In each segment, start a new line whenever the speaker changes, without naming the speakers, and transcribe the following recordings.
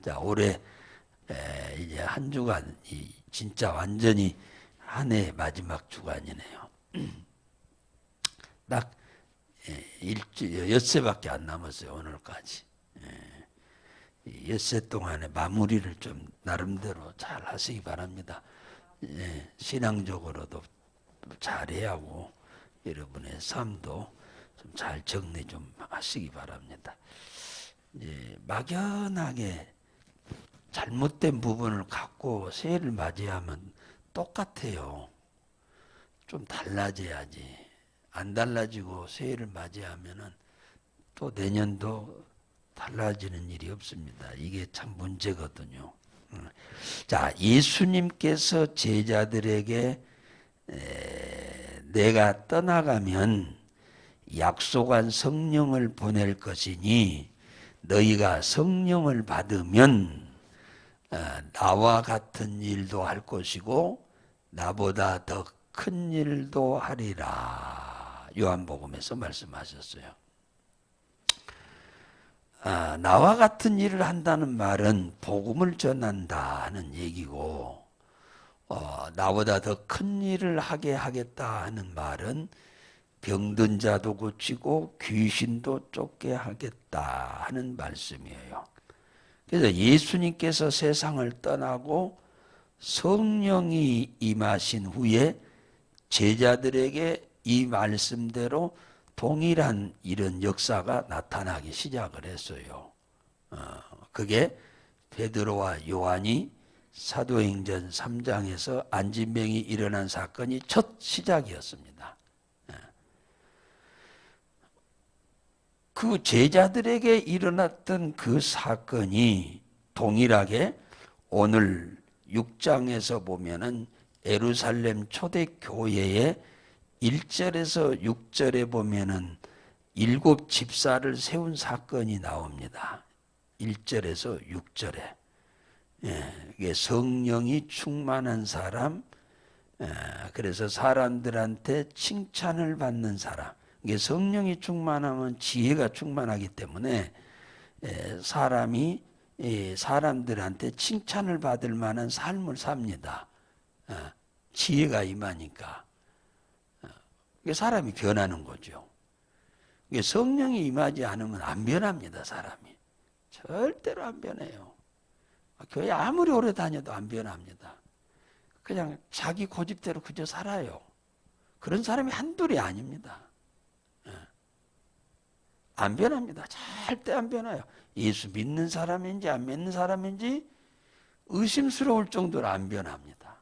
자, 올해 이제 한 주간 진짜 완전히 한 해 마지막 주간이네요. 딱 엿새밖에 안 남았어요. 오늘까지. 엿새 동안에 마무리를 좀 나름대로 잘 하시기 바랍니다. 신앙적으로도 잘해야 하고 여러분의 삶도 좀 잘 정리 좀 하시기 바랍니다. 막연하게 잘못된 부분을 갖고 새해를 맞이하면 똑같아요. 좀 달라져야지. 안 달라지고 새해를 맞이하면은 또 내년도 달라지는 일이 없습니다. 이게 참 문제거든요. 자, 예수님께서 제자들에게 내가 떠나가면 약속한 성령을 보낼 것이니 너희가 성령을 받으면 나와 같은 일도 할 것이고 나보다 더 큰 일도 하리라. 요한복음에서 말씀하셨어요. 나와 같은 일을 한다는 말은 복음을 전한다는 얘기고 나보다 더 큰 일을 하게 하겠다 하는 말은 병든 자도 고치고 귀신도 쫓게 하겠다 하는 말씀이에요. 그래서 예수님께서 세상을 떠나고 성령이 임하신 후에 제자들에게 이 말씀대로 동일한 이런 역사가 나타나기 시작을 했어요. 그게 베드로와 요한이 사도행전 3장에서 안진병이 일어난 사건이 첫 시작이었습니다. 그 제자들에게 일어났던 그 사건이 동일하게 오늘 6장에서 보면은 예루살렘 초대교회의 1절에서 6절에 보면은 7 집사를 세운 사건이 나옵니다. 1절에서 6절에. 이게 성령이 충만한 사람, 그래서 사람들한테 칭찬을 받는 사람. 이게 성령이 충만하면 지혜가 충만하기 때문에 사람이 사람들한테 칭찬을 받을 만한 삶을 삽니다. 지혜가 임하니까. 사람이 변하는 거죠. 성령이 임하지 않으면 안 변합니다. 사람이. 절대로 안 변해요. 교회 아무리 오래 다녀도 안 변합니다. 그냥 자기 고집대로 그저 살아요. 그런 사람이 한둘이 아닙니다. 안 변합니다. 절대 안 변해요. 예수 믿는 사람인지 안 믿는 사람인지 의심스러울 정도로 안 변합니다.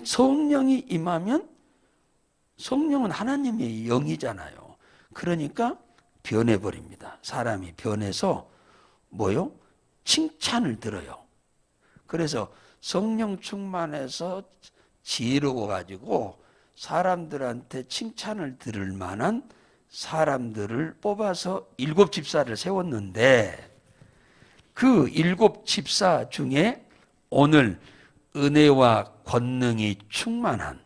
성령이 임하면 성령은 하나님의 영이잖아요. 그러니까 변해버립니다. 사람이 변해서 뭐요? 칭찬을 들어요. 그래서 성령 충만해서 지혜로워 가지고 사람들한테 칭찬을 들을 만한 사람들을 뽑아서 7 집사를 세웠는데 그 7 집사 중에 오늘 은혜와 권능이 충만한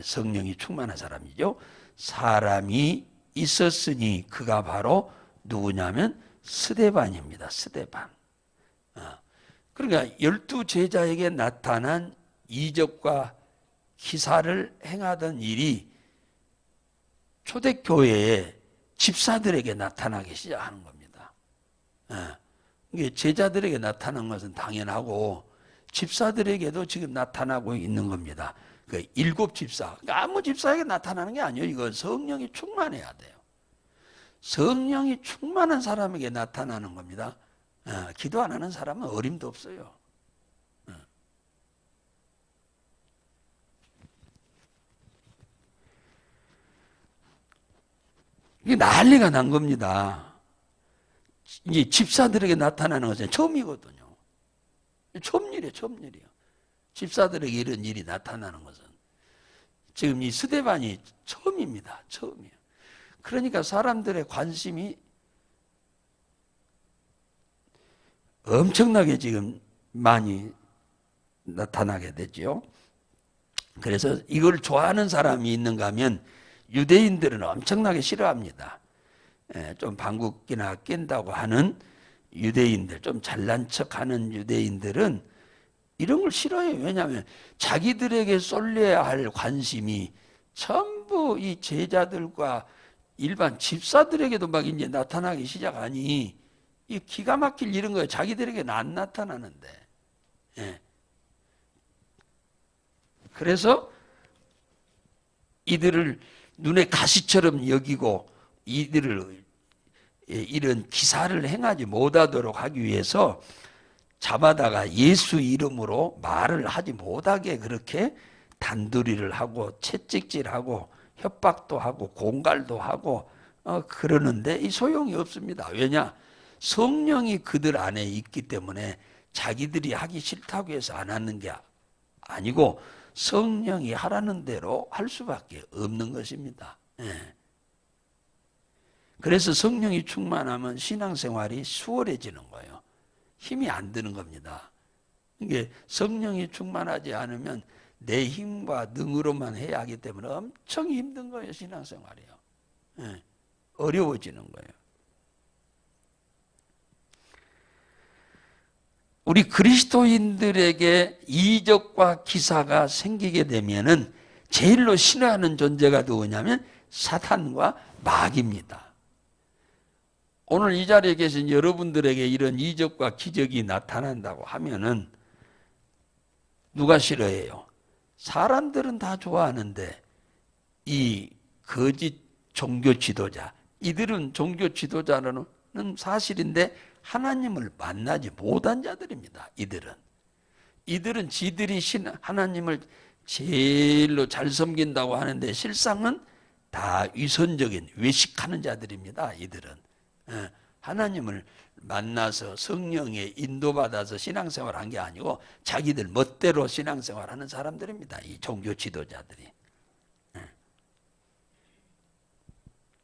성령이 충만한 사람이죠. 사람이 있었으니 그가 바로 누구냐면 스데반입니다. 스데반. 그러니까 12 제자에게 나타난 이적과 기사를 행하던 일이 초대교회의 집사들에게 나타나기 시작하는 겁니다. 이게 제자들에게 나타난 것은 당연하고 집사들에게도 지금 나타나고 있는 겁니다. 그 7 집사. 그러니까 아무 집사에게 나타나는 게 아니에요. 이건 성령이 충만해야 돼요. 성령이 충만한 사람에게 나타나는 겁니다. 기도 안 하는 사람은 어림도 없어요. 이게 난리가 난 겁니다. 이제 집사들에게 나타나는 것은 처음이거든요. 처음 일이에요. 집사들에게 이런 일이 나타나는 것은. 지금 이 스데반이 처음입니다. 처음이에요. 그러니까 사람들의 관심이 엄청나게 지금 많이 나타나게 되죠. 그래서 이걸 좋아하는 사람이 있는가 하면 유대인들은 엄청나게 싫어합니다. 좀 방귀끼나 낀다고 하는 유대인들, 좀 잘난 척하는 유대인들은 이런 걸 싫어해요. 왜냐하면 자기들에게 쏠려야 할 관심이 전부 이 제자들과 일반 집사들에게도 막 이제 나타나기 시작하니 이 기가 막힐 이런 거예요. 자기들에게는 안 나타나는데. 예. 그래서 이들을 눈에 가시처럼 여기고 이들을 이런 기사를 행하지 못하도록 하기 위해서 잡아다가 예수 이름으로 말을 하지 못하게 그렇게 단도리를 하고 채찍질하고 협박도 하고 공갈도 하고 그러는데 이 소용이 없습니다. 왜냐? 성령이 그들 안에 있기 때문에 자기들이 하기 싫다고 해서 안 하는 게 아니고 성령이 하라는 대로 할 수밖에 없는 것입니다. 예. 그래서 성령이 충만하면 신앙생활이 수월해지는 거예요. 힘이 안 드는 겁니다. 이게 성령이 충만하지 않으면 내 힘과 능으로만 해야 하기 때문에 엄청 힘든 거예요. 신앙생활이요. 예. 어려워지는 거예요. 우리 그리스도인들에게 이적과 기사가 생기게 되면은 제일로 싫어하는 존재가 누구냐면 사탄과 마귀입니다. 오늘 이 자리에 계신 여러분들에게 이런 이적과 기적이 나타난다고 하면은 누가 싫어해요? 사람들은 다 좋아하는데 이 거짓 종교 지도자, 이들은 종교 지도자는 사실인데 하나님을 만나지 못한 자들입니다. 이들은 지들이 하나님을 제일로 잘 섬긴다고 하는데 실상은 다 위선적인 외식하는 자들입니다. 이들은 하나님을 만나서 성령에 인도받아서 신앙생활 한 게 아니고 자기들 멋대로 신앙생활 하는 사람들입니다. 이 종교 지도자들이.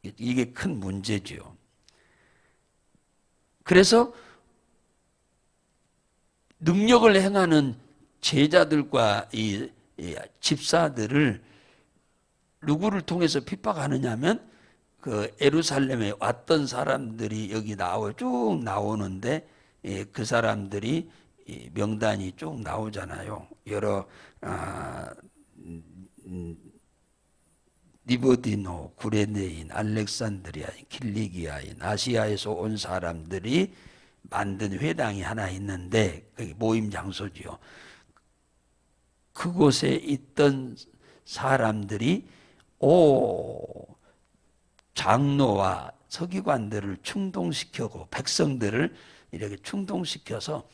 이게 큰 문제죠. 그래서 능력을 행하는 제자들과 이 집사들을 누구를 통해서 핍박하느냐 하면 그 예루살렘에 왔던 사람들이 여기 쭉 나오는데 그 사람들이 명단이 쭉 나오잖아요. 여러 니보디노, 구레네인, 알렉산드리아인, 킬리기아인, 아시아에서 온 사람들이 만든 회당이 하나 있는데 그게 모임 장소지요. 그곳에 있던 사람들이 장로와 서기관들을 충동시키고 백성들을 이렇게 충동시켜서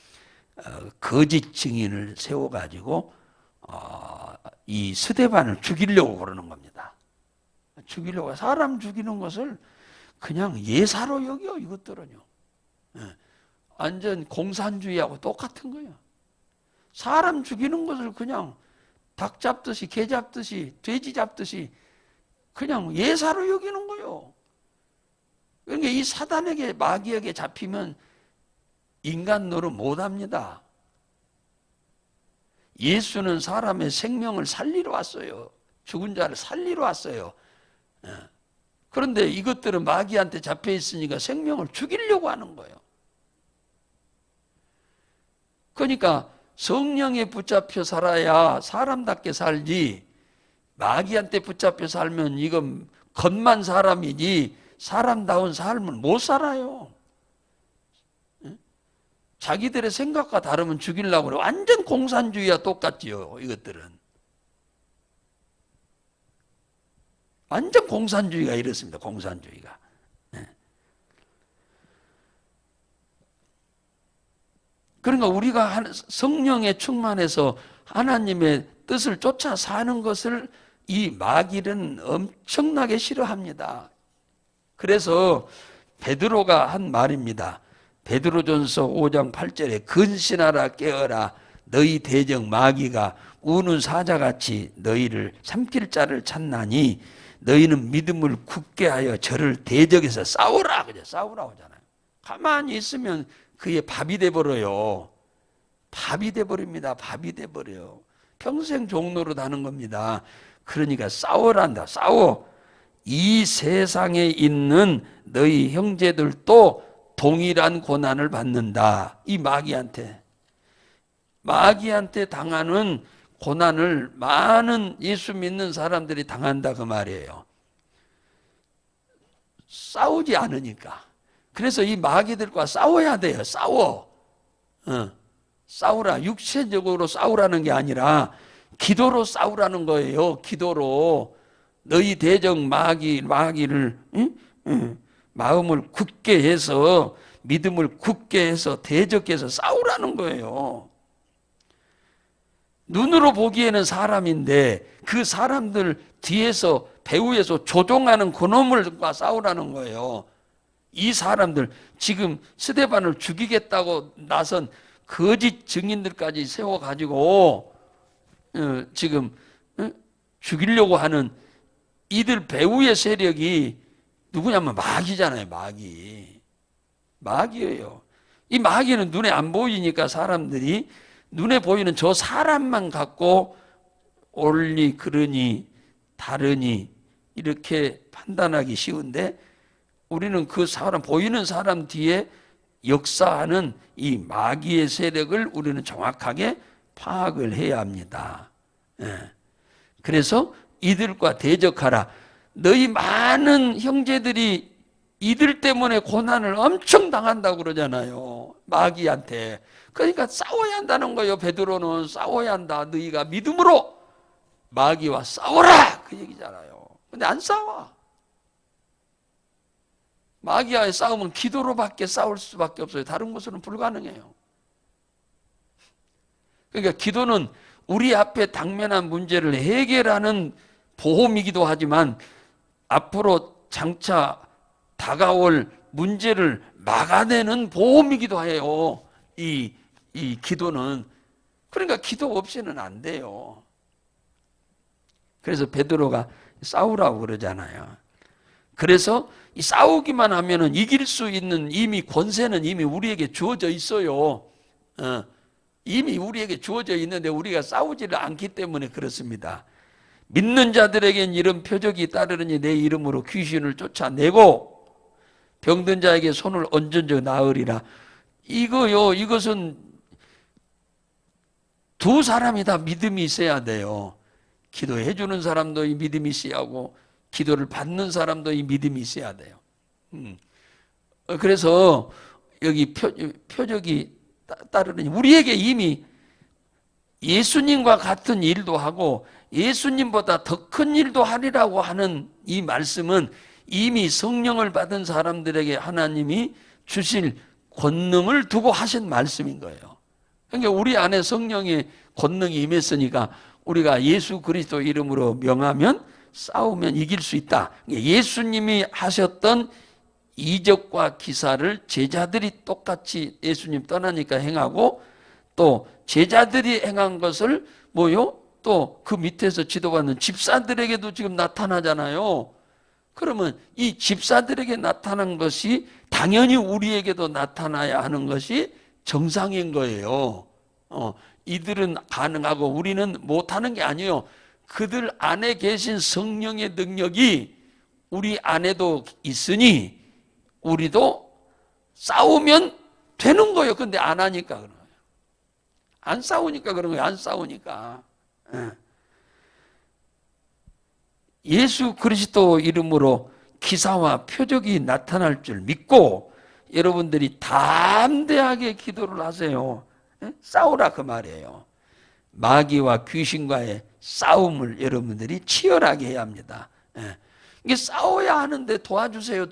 거짓 증인을 세워가지고 이 스데반을 죽이려고 그러는 겁니다. 죽이려고 사람 죽이는 것을 그냥 예사로 여겨 이것들은요. 완전 공산주의하고 똑같은 거예요. 사람 죽이는 것을 그냥 닭 잡듯이 개 잡듯이 돼지 잡듯이 그냥 예사로 여기는 거예요. 그러니까 이 사단에게 마귀에게 잡히면 인간 노릇 못합니다. 예수는 사람의 생명을 살리러 왔어요. 죽은 자를 살리러 왔어요. 그런데 이것들은 마귀한테 잡혀 있으니까 생명을 죽이려고 하는 거예요. 그러니까 성령에 붙잡혀 살아야 사람답게 살지 마귀한테 붙잡혀 살면 이건 겉만 사람이지 사람다운 삶을 못 살아요. 자기들의 생각과 다르면 죽이려고 그래. 완전 공산주의와 똑같지요. 이것들은. 완전 공산주의가 이렇습니다. 공산주의가. 그러니까 우리가 성령에 충만해서 하나님의 뜻을 쫓아 사는 것을 이 마귀는 엄청나게 싫어합니다. 그래서 베드로가 한 말입니다. 베드로전서 5장 8절에 근신하라 깨어라 너희 대적 마귀가 우는 사자같이 너희를 삼킬 자를 찾나니 너희는 믿음을 굳게 하여 저를 대적해서 싸우라. 그죠? 싸우라고 하잖아요. 가만히 있으면 그게 밥이 돼버려요. 밥이 돼버립니다. 밥이 돼버려요. 평생 종노릇 하는 겁니다. 그러니까 싸워란다. 싸워. 이 세상에 있는 너희 형제들도 동일한 고난을 받는다. 이 마귀한테 당하는 고난을 많은 예수 믿는 사람들이 당한다 그 말이에요. 싸우지 않으니까. 그래서 이 마귀들과 싸워야 돼요. 싸우라. 육체적으로 싸우라는 게 아니라 기도로 싸우라는 거예요. 기도로. 너희 대적 마귀를 마음을 굳게 해서, 믿음을 굳게 해서 대적해서 싸우라는 거예요. 눈으로 보기에는 사람인데 그 사람들 뒤에서 배후에서 조종하는 그놈을과 싸우라는 거예요. 이 사람들 지금 스데반을 죽이겠다고 나선 거짓 증인들까지 세워가지고 지금 죽이려고 하는 이들 배후의 세력이 누구냐면 마귀잖아요. 마귀예요. 이 마귀는 눈에 안 보이니까 사람들이 눈에 보이는 저 사람만 갖고 옳니 그르니 다르니 이렇게 판단하기 쉬운데, 우리는 그 사람, 보이는 사람 뒤에 역사하는 이 마귀의 세력을 우리는 정확하게 파악을 해야 합니다. 그래서 이들과 대적하라. 너희 많은 형제들이 이들 때문에 고난을 엄청 당한다고 그러잖아요. 마귀한테. 그러니까 싸워야 한다는 거예요. 베드로는 싸워야 한다. 너희가 믿음으로 마귀와 싸워라 그 얘기잖아요. 근데 안 싸워. 마귀와의 싸움은 기도로밖에 싸울 수밖에 없어요. 다른 것으로는 불가능해요. 그러니까 기도는 우리 앞에 당면한 문제를 해결하는 보험이기도 하지만 앞으로 장차 다가올 문제를 막아내는 보험이기도 해요. 이 기도는. 그러니까 기도 없이는 안 돼요. 그래서 베드로가 싸우라고 그러잖아요. 그래서 이 싸우기만 하면은 이길 수 있는 이미 권세는 이미 우리에게 주어져 있어요. 이미 우리에게 주어져 있는데 우리가 싸우지를 않기 때문에 그렇습니다. 믿는 자들에겐 이런 표적이 따르느니 내 이름으로 귀신을 쫓아내고 병든 자에게 손을 얹은 적 나으리라. 이것은 두 사람이 다 믿음이 있어야 돼요. 기도해 주는 사람도 이 믿음이 있어야 하고 기도를 받는 사람도 이 믿음이 있어야 돼요. 그래서 여기 표적이 따르느니 우리에게 이미 예수님과 같은 일도 하고 예수님보다 더 큰 일도 하리라고 하는 이 말씀은 이미 성령을 받은 사람들에게 하나님이 주실 권능을 두고 하신 말씀인 거예요. 그러니까 우리 안에 성령의 권능이 임했으니까 우리가 예수 그리스도 이름으로 명하면 싸우면 이길 수 있다. 예수님이 하셨던 이적과 기사를 제자들이 똑같이 예수님 떠나니까 행하고 또 제자들이 행한 것을 또 그 밑에서 지도받는 집사들에게도 지금 나타나잖아요. 그러면 이 집사들에게 나타난 것이 당연히 우리에게도 나타나야 하는 것이 정상인 거예요. 이들은 가능하고 우리는 못하는 게 아니에요. 그들 안에 계신 성령의 능력이 우리 안에도 있으니 우리도 싸우면 되는 거예요. 근데 안 하니까 그런 거예요. 안 싸우니까 그런 거예요. 안 싸우니까. 예수 그리스도 이름으로 기사와 표적이 나타날 줄 믿고 여러분들이 담대하게 기도를 하세요. 싸우라 그 말이에요. 마귀와 귀신과의 싸움을 여러분들이 치열하게 해야 합니다. 이게 싸워야 하는데 도와주세요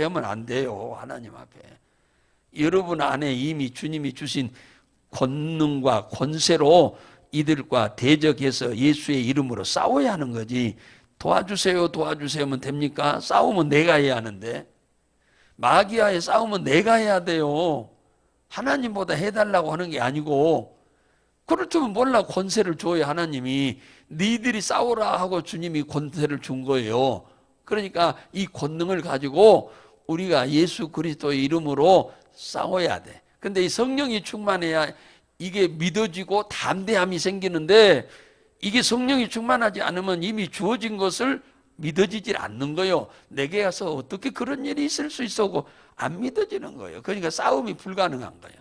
하면 안 돼요. 하나님 앞에. 여러분 안에 이미 주님이 주신 권능과 권세로 이들과 대적해서 예수의 이름으로 싸워야 하는 거지. 도와주세요 하면 됩니까? 싸움은 내가 해야 하는데. 마귀와의 싸움은 내가 해야 돼요. 하나님보다 해달라고 하는 게 아니고. 그렇다면 몰라 권세를 줘요. 하나님이. 니들이 싸우라 하고 주님이 권세를 준 거예요. 그러니까 이 권능을 가지고 우리가 예수 그리스도의 이름으로 싸워야 돼. 근데 이 성령이 충만해야 이게 믿어지고 담대함이 생기는데 이게 성령이 충만하지 않으면 이미 주어진 것을 믿어지질 않는 거요. 내게 가서 어떻게 그런 일이 있을 수 있어? 안 믿어지는 거예요. 그러니까 싸움이 불가능한 거예요.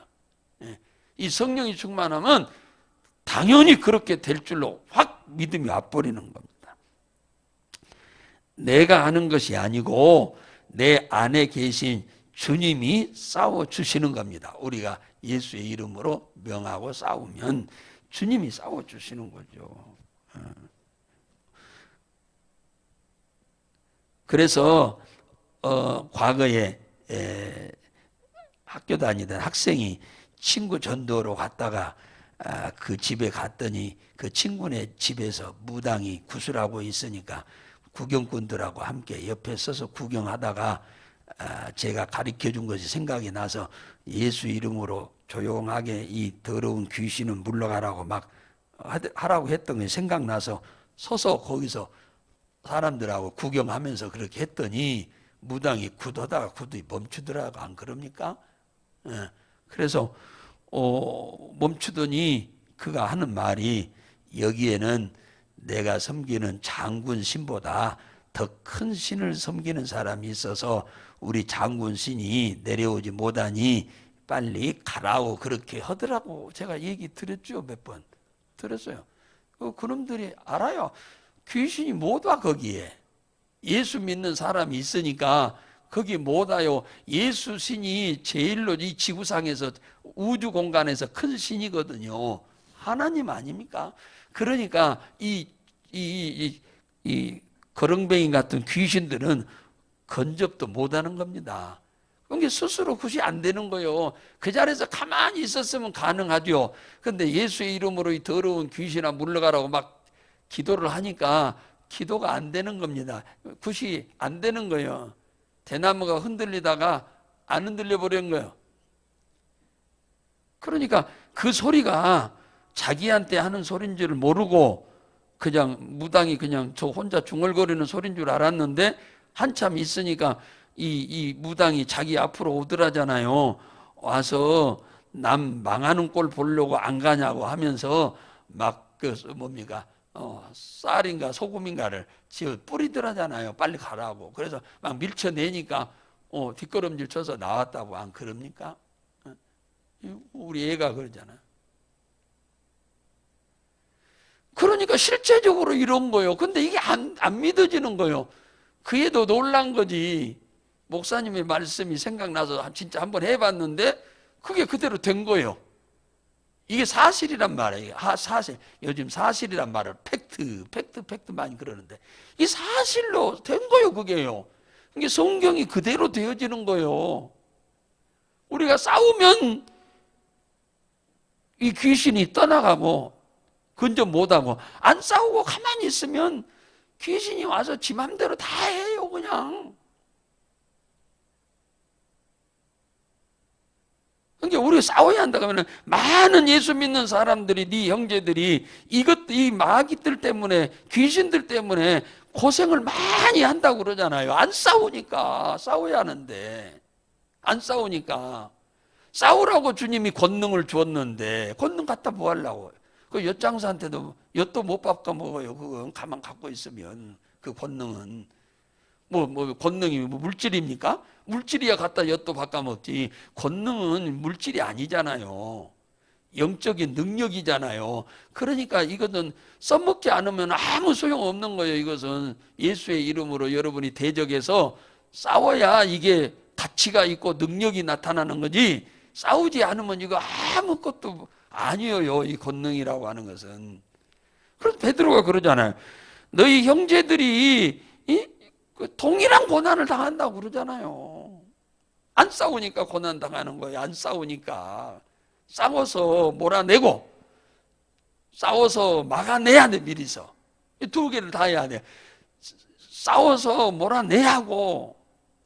예. 이 성령이 충만하면 당연히 그렇게 될 줄로 확 믿음이 와버리는 겁니다. 내가 하는 것이 아니고 내 안에 계신 주님이 싸워주시는 겁니다. 우리가 예수의 이름으로 명하고 싸우면 주님이 싸워주시는 거죠. 그래서 과거에 학교 다니던 학생이 친구 전도로 갔다가 그 집에 갔더니 그 친구네 집에서 무당이 구슬하고 있으니까 구경꾼들하고 함께 옆에 서서 구경하다가 제가 가르쳐 준 것이 생각이 나서 예수 이름으로 조용하게 이 더러운 귀신은 물러가라고 막 하라고 했던 게 생각나서 서서 거기서 사람들하고 구경하면서 그렇게 했더니 무당이 굿하다가 굿이 멈추더라고. 안 그럽니까? 그래서 멈추더니 그가 하는 말이 여기에는 내가 섬기는 장군 신보다 더 큰 신을 섬기는 사람이 있어서 우리 장군 신이 내려오지 못하니 빨리 가라고 그렇게 하더라고. 제가 얘기 드렸죠. 몇 번 들었어요. 그놈들이 알아요. 귀신이 못 와 거기에. 예수 믿는 사람이 있으니까 거기 못 와요. 예수 신이 제일로 이 지구상에서 우주 공간에서 큰 신이거든요. 하나님 아닙니까? 그러니까 이 거렁뱅이 같은 귀신들은 건접도 못하는 겁니다. 그게 스스로 굿이 안 되는 거예요. 그 자리에서 가만히 있었으면 가능하죠. 근데 예수의 이름으로 이 더러운 귀신아 물러가라고 막 기도를 하니까 기도가 안 되는 겁니다. 굿이 안 되는 거예요. 대나무가 흔들리다가 안 흔들려 버린 거예요. 그러니까 그 소리가 자기한테 하는 소리인 줄 모르고 그냥 무당이 그냥 저 혼자 중얼거리는 소리인 줄 알았는데 한참 있으니까 이 무당이 자기 앞으로 오더라잖아요. 와서 남 망하는 꼴 보려고 안 가냐고 하면서 막 그 뭡니까 쌀인가 소금인가를 지어 뿌리더라잖아요. 빨리 가라고. 그래서 막 밀쳐내니까 뒷걸음질 쳐서 나왔다고. 안 그럽니까? 우리 애가 그러잖아요. 그러니까 실제적으로 이런 거예요. 근데 이게 안 믿어지는 거예요. 그 애도 놀란 거지. 목사님의 말씀이 생각나서 진짜 한번 해봤는데 그게 그대로 된 거예요. 이게 사실이란 말이에요. 사실. 요즘 사실이란 말을 팩트 많이 그러는데 이 사실로 된 거예요. 그게요. 이게 성경이 그대로 되어지는 거예요. 우리가 싸우면 이 귀신이 떠나가고 근접 못하고, 안 싸우고 가만히 있으면 귀신이 와서 지 맘대로 다 해요. 그냥. 그러니까 우리가 싸워야 한다 그러면 많은 예수 믿는 사람들이, 네 형제들이 이 마귀들 때문에, 귀신들 때문에 고생을 많이 한다고 그러잖아요. 안 싸우니까. 싸워야 하는데 안 싸우니까. 싸우라고 주님이 권능을 주었는데 권능 갖다 뭐 하려고. 그 엿장사한테도 엿도 못 바꿔 먹어요. 그건 가만 갖고 있으면. 그 권능은 권능이 물질입니까? 물질이야 갖다 엿도 바꿔 먹지. 권능은 물질이 아니잖아요. 영적인 능력이잖아요. 그러니까 이것은 써먹지 않으면 아무 소용없는 거예요. 이것은 예수의 이름으로 여러분이 대적해서 싸워야 이게 가치가 있고 능력이 나타나는 거지, 싸우지 않으면 이거 아무것도 아니에요. 이 권능이라고 하는 것은. 그래서 베드로가 그러잖아요. 너희 형제들이 동일한 고난을 당한다고 그러잖아요. 안 싸우니까 고난 당하는 거예요. 안 싸우니까. 싸워서 몰아내고 싸워서 막아내야 돼. 미리서 두 개를 다 해야 돼. 싸워서 몰아내야 하고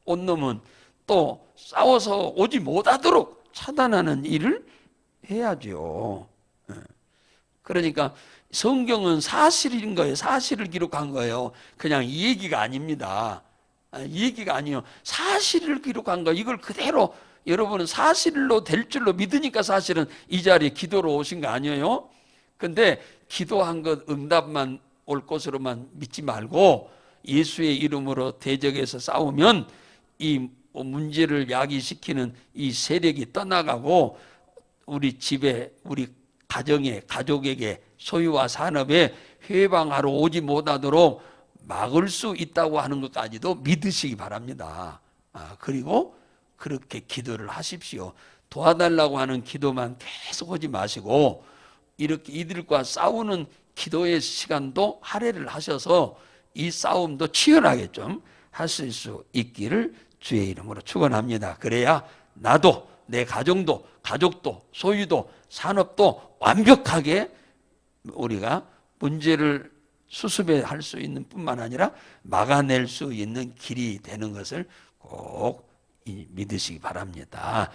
온 놈은 또 싸워서 오지 못하도록 차단하는 일을 해야죠. 그러니까 성경은 사실인 거예요. 사실을 기록한 거예요. 그냥 이 얘기가 아닙니다. 이 얘기가 아니에요. 사실을 기록한 거예요. 이걸 그대로 여러분은 사실로 될 줄로 믿으니까 사실은 이 자리에 기도로 오신 거 아니에요? 근데 기도한 것 응답만 올 것으로만 믿지 말고 예수의 이름으로 대적해서 싸우면 이 문제를 야기시키는 이 세력이 떠나가고 우리 집에, 우리 가정에, 가족에게, 소유와 산업에 회방하러 오지 못하도록 막을 수 있다고 하는 것까지도 믿으시기 바랍니다. 그리고 그렇게 기도를 하십시오. 도와달라고 하는 기도만 계속 하지 마시고 이렇게 이들과 싸우는 기도의 시간도 할애를 하셔서 이 싸움도 치열하게 좀 하실 수 있기를 주의 이름으로 축원합니다. 그래야 나도, 내 가정도, 가족도, 소유도, 산업도 완벽하게 우리가 문제를 수습할 수 있는 뿐만 아니라 막아낼 수 있는 길이 되는 것을 꼭 믿으시기 바랍니다.